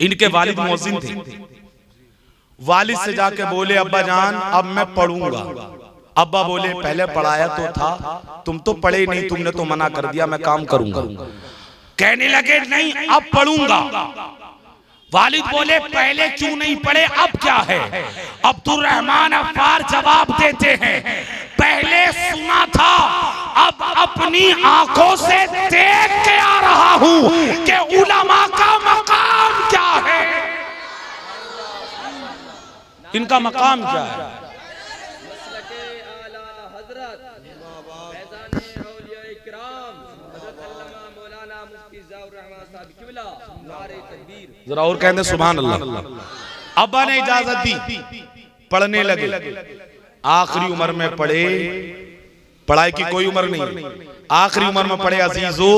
इनके वालिद मुअज्जिन थे। वालिद से जाके बोले अब्बा जान अब मैं पढ़ूंगा। अब्बा बोले पहले पढ़ाया तो था, तुम तो पढ़े नहीं, तुमने तो मना कर दिया, मैं काम करूंगा। कहने लगे नहीं अब पढ़ूंगा। वालिद बोले पहले क्यों नहीं पढ़े, अब क्या है? अब्दुल रहमान अफ्फार जवाब देते हैं पहले सुना था, अब अपनी आंखों से देख के आ रहा हूं कि उलमा का मकाम क्या है। इनका मकाम क्या है? जरा और कहते सुभान अल्लाह। अब्बा ने इजाजत दी, पढ़ने लगे। आखिरी उम्र में पढ़े, पढ़ाई की कोई उम्र नहीं, आखिरी उम्र में पढ़े। अजीजो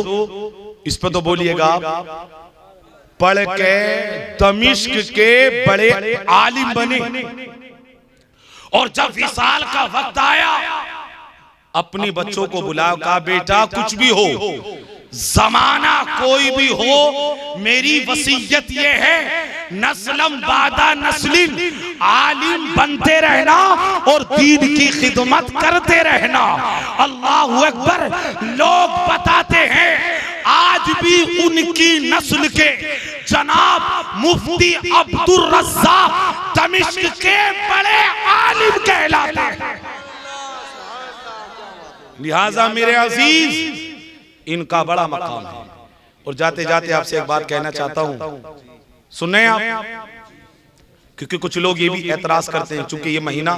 इस पे तो बोलिएगा आप। पढ़ के दमिश्क के बड़े आलिम बने। और जब विसाल का वक्त आया अपने बच्चों को बुलाया, कहा बेटा कुछ भी हो, जमाना कोई भी हो, मेरी वसीयत ये है नस्लम बादा नस्लिन आलिम बनते रहना और दीन की खिदमत करते रहना। अल्लाहु अकबर। लोग बताते हैं आज भी उनकी नस्ल के जनाब मुफ्ती अब्दुल रज़्ज़ाक़ दमिश्क के बड़े आलिम कहलाते हैं। लिहाजा मेरे अजीज इनका बड़ा मकाम है। और जाते जाते आपसे एक बात कहना चाहता हूं, सुने आप, क्योंकि कुछ लोग ये भी एतराज करते हैं चूंकि ये महीना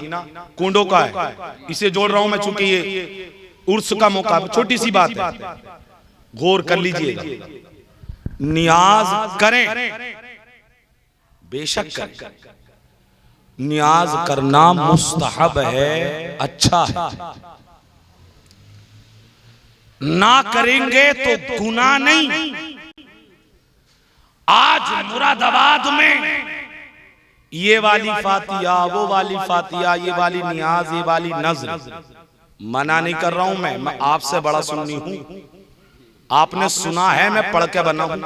कुंडों का है, इसे जोड़ रहा हूं मैं चूंकि ये उर्स का मौका। छोटी सी बात है, गौर कर लीजिएगा। नियाज करें, बेशक करें, नियाज करना मुस्तहब है, अच्छा है। ना करेंगे तो गुनाह नहीं। आज मुरादाबाद में ये वाली फातिया, वो वाली फातिया, ये वाली नियाज, ये वाली नज़र, मना नहीं कर रहा हूं मैं आपसे बड़ा सुन्नी हूं, आपने सुना है, मैं पढ़ के बना हूं।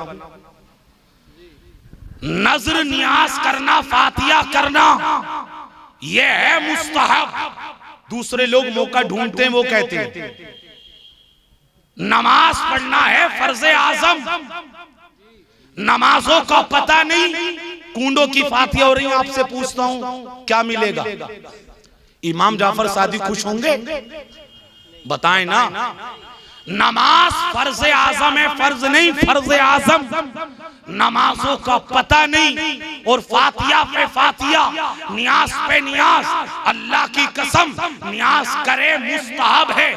नज़र नियाज करना, फातिया करना, ये है मुस्तहब। दूसरे लोग मौका ढूंढते हैं, वो कहते हैं नमाज पढ़ना है फर्ज़े आज़म। नमाजों का पता नहीं, कुंडों की फातिया हो रही। आपसे पूछता हूं क्या मिलेगा? इमाम जाफर सादी खुश होंगे? बताएं ना। नमाज फर्ज़े आज़म है, फर्ज नहीं, फर्ज़े आज़म। नमाजों का पता नहीं और फातिया पे फातिया, नियाज पे नियाज। अल्लाह की कसम, नियाज करे मुस्तहब है,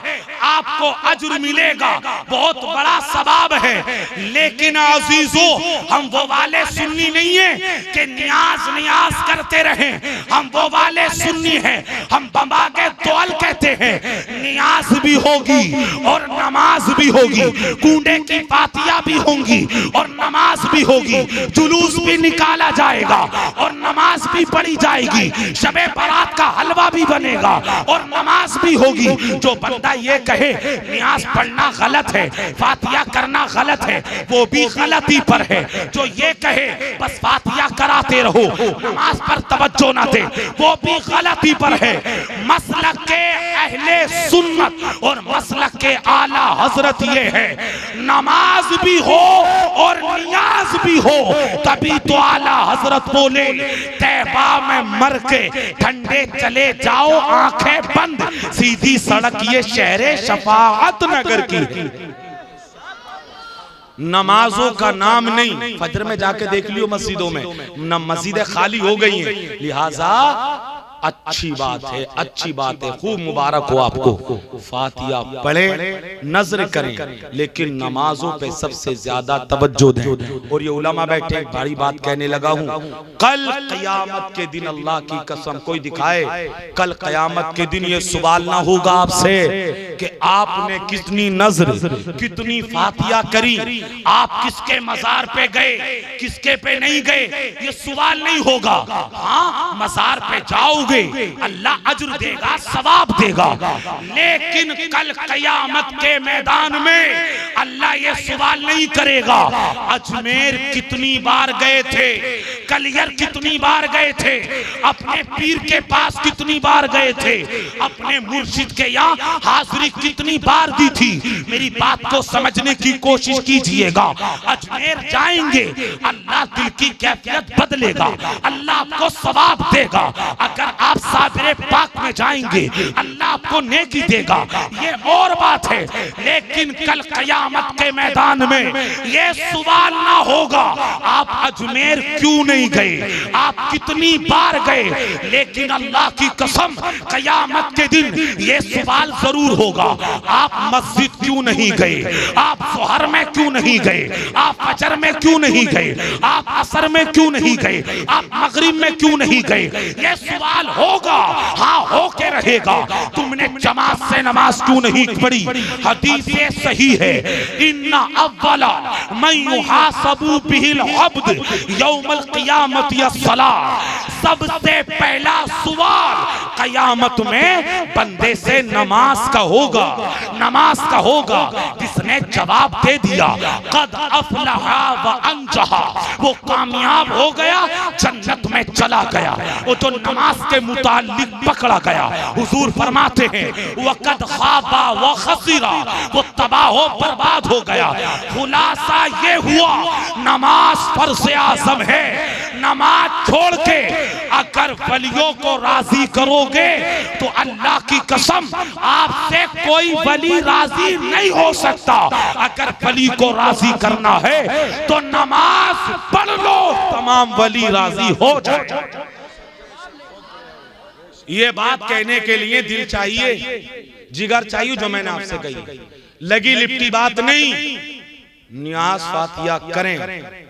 आपको अज्र मिलेगा, बहुत बड़ा सवाब है। लेकिन अजीजों हम वो वाले सुन्नी नहीं है कि नियाज नियाज करते रहें। हम वो वाले सुन्नी हैं, हम बमागे तौल कहते हैं। नियाज भी होगी और नमाज भी होगी, कूंडे की फातिया भी होंगी और नमाज भी होगी, जुलूस भी निकाला जाएगा और नमाज भी पढ़ी जाएगी, शबे बारात का हलवा भी बनेगा और नमाज भी होगी। जो बंदा ये कहे नियाज पढ़ना गलत है, फातिया करना गलत है, वो भी गलती पर है। जो ये कहे बस फातिया कराते रहो, नमाज पर तवज्जो ना दे, वो भी गलती पर है। मसलक के अहले सुन्नत और मसलक के आला हजरत ये है, नमाज भी हो और नियाज भी हो, तभी तो आला हजरत बोले तैबा में मर के ठंडे चले जाओ आंखें बंद, सीधी सड़क ये शहरे शफाअत नगर की। नमाजों का नाम नहीं, फजर में जाके देख लियो मस्जिदों में न मस्जिदें खाली हो गई हैं, लिहाजा अच्छी बात है, अच्छी बात है, खूब मुबारक हो आपको। फातिहा पढ़े, नजर करें, लेकिन नमाजों पे सबसे ज्यादा तवज्जो दें। और ये उलमा बैठे, बड़ी बात कहने लगा हूं, कल क़यामत के दिन अल्लाह की कसम कोई दिखाए, कल क़यामत के दिन ये सवाल ना होगा आपसे कि आपने कितनी नजर, कितनी फातिहा करी, आप किसके मजार पे गए, किसके पे नहीं गए, ये सवाल नहीं होगा। हाँ, मजार पे जाओ, अल्लाह अजर देगा, सवाब देगा, लेकिन कल क़यामत के मैदान में अल्लाह ये सवाल नहीं करेगा अजमेर कितनी बार गए थे, कलियर कितनी बार गए थे, अपने पीर के पास कितनी बार गए थे, अपने मुर्शिद के यहाँ हाजिरी कितनी बार दी थी। मेरी बात को समझने की कोशिश कीजिएगा। अजमेर जाएंगे, अल्लाह दिल की कैफियत बदलेगा, अल्लाह आपको सवाब देगा। अगर आप साबिरे पाक में जाएंगे, अल्लाह आपको नेकी देगा, ये और बात है। लेकिन कल क़यामत के मैदान में ये सवाल ना होगा आप अजमेर क्यों नहीं गए, आप कितनी बार गए, लेकिन अल्लाह की कसम क़यामत के दिन ये सवाल जरूर होगा आप मस्जिद क्यों नहीं गए, आप ज़ोहर में क्यों नहीं गए, आप फजर में क्यों नहीं गए, आप असर में क्यों नहीं गए, आप मगरिब में क्यों नहीं गए। ये सवाल होगा, हाँ होके रहेगा। तुमने जमात से नमाज क्यों नहीं पढ़ी, हदीस सही है, इन्ना अव्वला मन युहासबु बिहिल अब्द यौमल क़ियामत यस्सलाह, सबसे पहला सवाल क़यामत में बंदे से नमाज का होगा, नमाज का होगा। जिसने जवाब दे दिया कद अफलहा व अंजहा, वो कामयाब हो गया, जन्नत में चला गया। वो जो नमाज के मुतालिक पकड़ा गया, हुजूर फरमाते हैं वक़द खाबा व खसीरा, वो तबाह बर्बाद हो गया। खुलासा ये हुआ नमाज फर्ज़ आज़म है, नमाज छोड़ के अगर वलियों को राजी करोगे तो अल्लाह की कसम आपसे कोई वली राजी नहीं हो सकता। अगर वली को राजी करना है तो नमाज पढ़ लो, तमाम वली राजी हो जाए। ये बात कहने के लिए दिल चाहिए, जिगर चाहिए, जो मैंने आपसे कही, लगी लिपटी बात नहीं। नियाज फातिहा करें,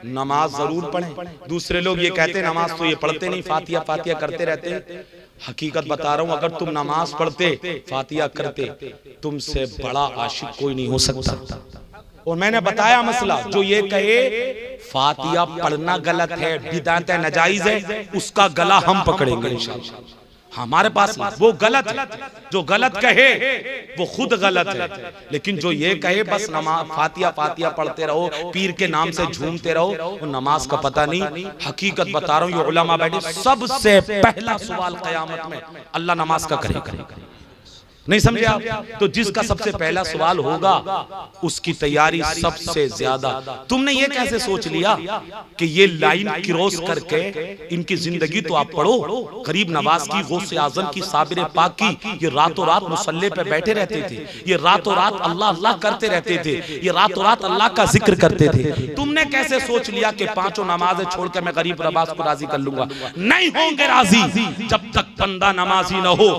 नमाज जरूर पढ़ें। दूसरे लोग ये कहते हैं नमाज तो ये पढ़ते नहीं, फातिहा फातिहा करते रहते हैं। हकीकत बता रहा हूं, अगर तुम नमाज पढ़ते, फातिहा करते, तुमसे बड़ा आशिक कोई नहीं हो सकता। और मैंने बताया मसला, जो ये कहे फातिहा पढ़ना गलत है, बिदअत है, नाजायज है, उसका गला हम पकड़ेंगे इंशाअल्लाह। हमारे पास वो गलत है, जो गलत कहे वो खुद गलत है। लेकिन जो ये कहे बस नमाज फातिहा फातिहा पढ़ते रहो, पीर के नाम से झूमते रहो, वो नमाज का पता नहीं। हकीकत बता रहा हूँ, ये उलमा बैठे, सबसे पहला सवाल क़यामत में अल्लाह नमाज का करेगा। नहीं समझे आप? तो जिसका सबसे पहला सवाल होगा उसकी तैयारी सबसे ज्यादा। तुमने ये कैसे सोच लिया कि ये लाइन क्रॉस करके इनकी जिंदगी तो आप पढ़ो, गरीब नवाज की, गौसे आजम की, साबिर पाक की, ये रातों रात मुसल्ले पे बैठे रहते थे, ये रातों रात अल्लाह अल्लाह करते रहते थे, ये रातों रात अल्लाह का जिक्र करते थे। तुमने कैसे सोच लिया कि पांचों नमाजें छोड़ के मैं गरीब नवाज को राजी कर लूंगा? नहीं होंगे राजी जब तक बंदा नमाजी न हो।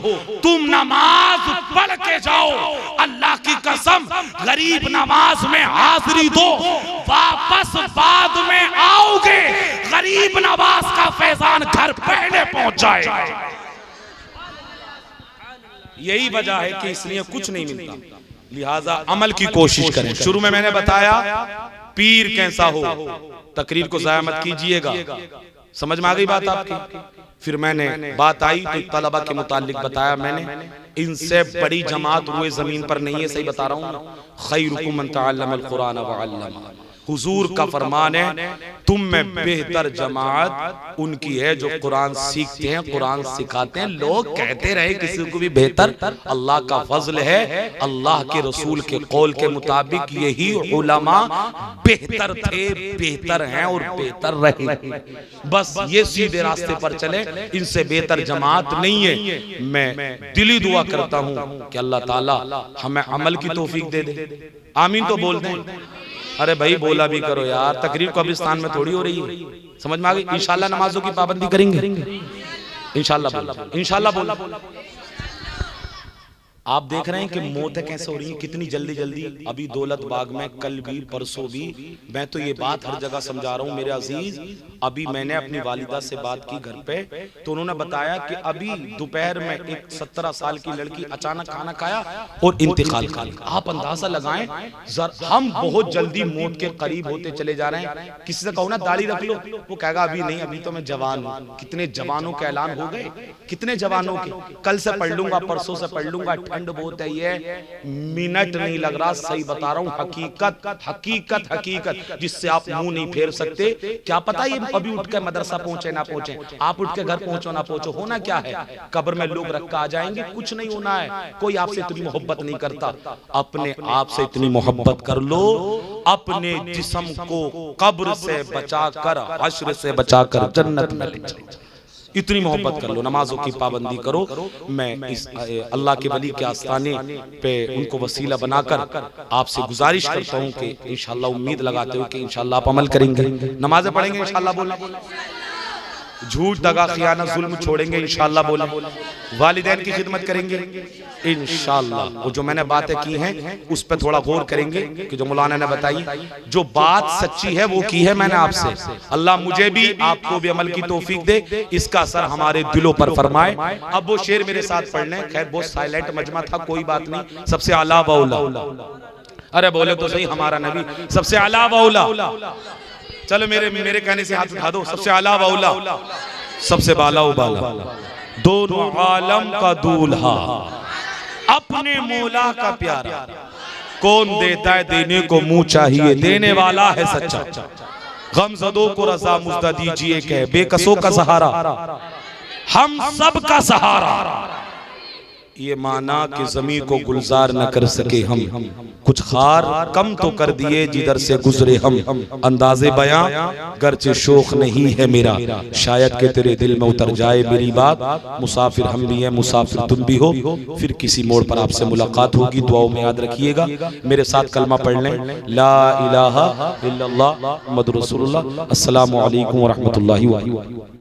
तुम नमाज पढ़ के जाओ, अल्लाह की कसम गरीब नमाज में हाजिरी दो, वापस बाद में आओगे गरीब नवाज का फैजान घर पहले पहुंच जाएगा। यही वजह है कि इसलिए कुछ नहीं मिलता, लिहाजा अमल की कोशिश करें। शुरू में मैंने बताया पीर कैसा हो, तकरीर को जाया मत कीजिएगा। समझ में आ गई बात आपकी? फिर मैंने बात आई तो तलबा के मुतालिक बताया मैंने, इनसे बड़ी जमात हुए जमीन पर नहीं है, सही बता रहा हूँ। खैरुकुम मन तअल्लमल कुरान व अल्लमा, हुजूर का फरमान है, तुम में बेहतर जमात उनकी है जो कुरान सीखते हैं, कुरान सिखाते हैं। लोग कहते रहे किसी को भी बेहतर, अल्लाह का फजल है, अल्लाह के रसूल के कौल के मुताबिक यही उलमा बेहतर थे, बेहतर हैं और बेहतर रहे। बस ये सीधे रास्ते पर चले, इनसे बेहतर जमात नहीं है। मैं दिली दुआ करता हूं कि अल्लाह ताला हमें अमल की तौफीक दे दे। आमीन तो बोल दें। अरे भाई बोला भी करो यार, तकरीर कब्रिस्तान में थोड़ी हो रही है। समझ में आ गई? इंशाल्लाह नमाजों की पाबंदी करेंगे, इंशाल्लाह इंशाल्लाह। आप देख रहे हैं कि मौतें कैसे हो रही हैं, कितनी जल्दी जल्दी। अभी दौलत बाग में कल भी परसों भी, मैं तो ये बात हर जगह समझा रहा हूँ मेरे अजीज। अभी मैंने अपनी वालिदा से बात की घर पे, तो उन्होंने बताया कि अभी दोपहर में एक 17 साल की लड़की अचानक खाना खाया और इंतकाल कर गई। आप अंदाजा लगाएं, हम बहुत जल्दी मौत के करीब होते चले जा रहे हैं। किसी से कहो ना दाढ़ी रख लो, वो कहेगा अभी नहीं, अभी तो मैं जवान हूँ। कितने जवानों के ऐलान हो गए, कितने जवानों के। कल से पढ़ लूंगा, परसों से पढ़ लूंगा। ठंड बहुत है, ये मिनट नहीं लग रहा, सही बता रहा हूँ। हकीकत हकीकत हकीकत जिससे आप मुंह नहीं फेर सकते। क्या पता ये अभी उठ के मदरसा पहुंचे ना पहुंचे, आप उठ के घर पहुंचो ना पहुंचो। होना क्या है, कब्र में लोग रख कर आ जाएंगे, कुछ नहीं होना है। कोई आपसे इतनी मोहब्बत नहीं करता, अपने आप से इतनी मोहब्बत कर लो, अपने जिस्म को कब्र से बचाकर, हश्र से बचाकर जन्नत में ले जाओ। इतनी मोहब्बत कर लो, नमाजों की पाबंदी करो। मैं इस अल्लाह के वली के आस्थाने पे उनको वसीला बनाकर आपसे गुजारिश करता हूँ कि इंशाल्लाह, उम्मीद लगाते हो कि इंशाल्लाह आप अमल करेंगे, नमाजें पढ़ेंगे इंशाल्लाह, बोले झूठ दगा खियाना जुल्म छोड़ेंगे इंशाल्लाह, बोले वालिदैन की खिदमत करेंगे इंशाल्लाह। वो जो मैंने बातें की हैं उस पर थोड़ा गौर करेंगे कि जो मौलाना ने बताई, जो बात सच्ची है वो की है मैंने आपसे। अल्लाह मुझे भी आपको भी अमल की तौफीक दे, इसका असर हमारे दिलों पर फरमाए। अब वो शेर मेरे साथ पढ़ लें। खैर बहुत साइलेंट मजमा था, कोई बात नहीं। सबसे आला वौला, अरे बोले तो सही, हमारा नबी सबसे आला वौला। चलो मेरे कहने से हाथ उठा दो। सबसे आला वौला, सबसे बाला उबाला, दोनों आलम का दूल्हा, अपने मौला का प्यारा। कौन देता है देने को मुंह चाहिए, देने वाला है सच्चा। गमज़दों को रज़ा मुज़्दा दीजिए, कह बेकसों का सहारा, हम सब का सहारा। ये माना कि ज़मीं को गुलजार न कर सके हम, कुछ खार कम तो कर दिए जिधर से गुजरे हम। अंदाज़े बयां गर्चे शोख नहीं है मेरा, शायद के तेरे दिल में उतर जाए मेरी बात। मुसाफिर हम भी हैं, मुसाफिर तुम भी हो, फिर किसी मोड़ पर आपसे मुलाकात होगी। दुआओं में याद रखिएगा। मेरे साथ कलमा पढ़ लें, ला इलाहा इल्लल्लाह मुहम्मदुर रसूलुल्लाह। अस्सलामु अलैकुम व रहमतुल्लाहि व बरकातहू।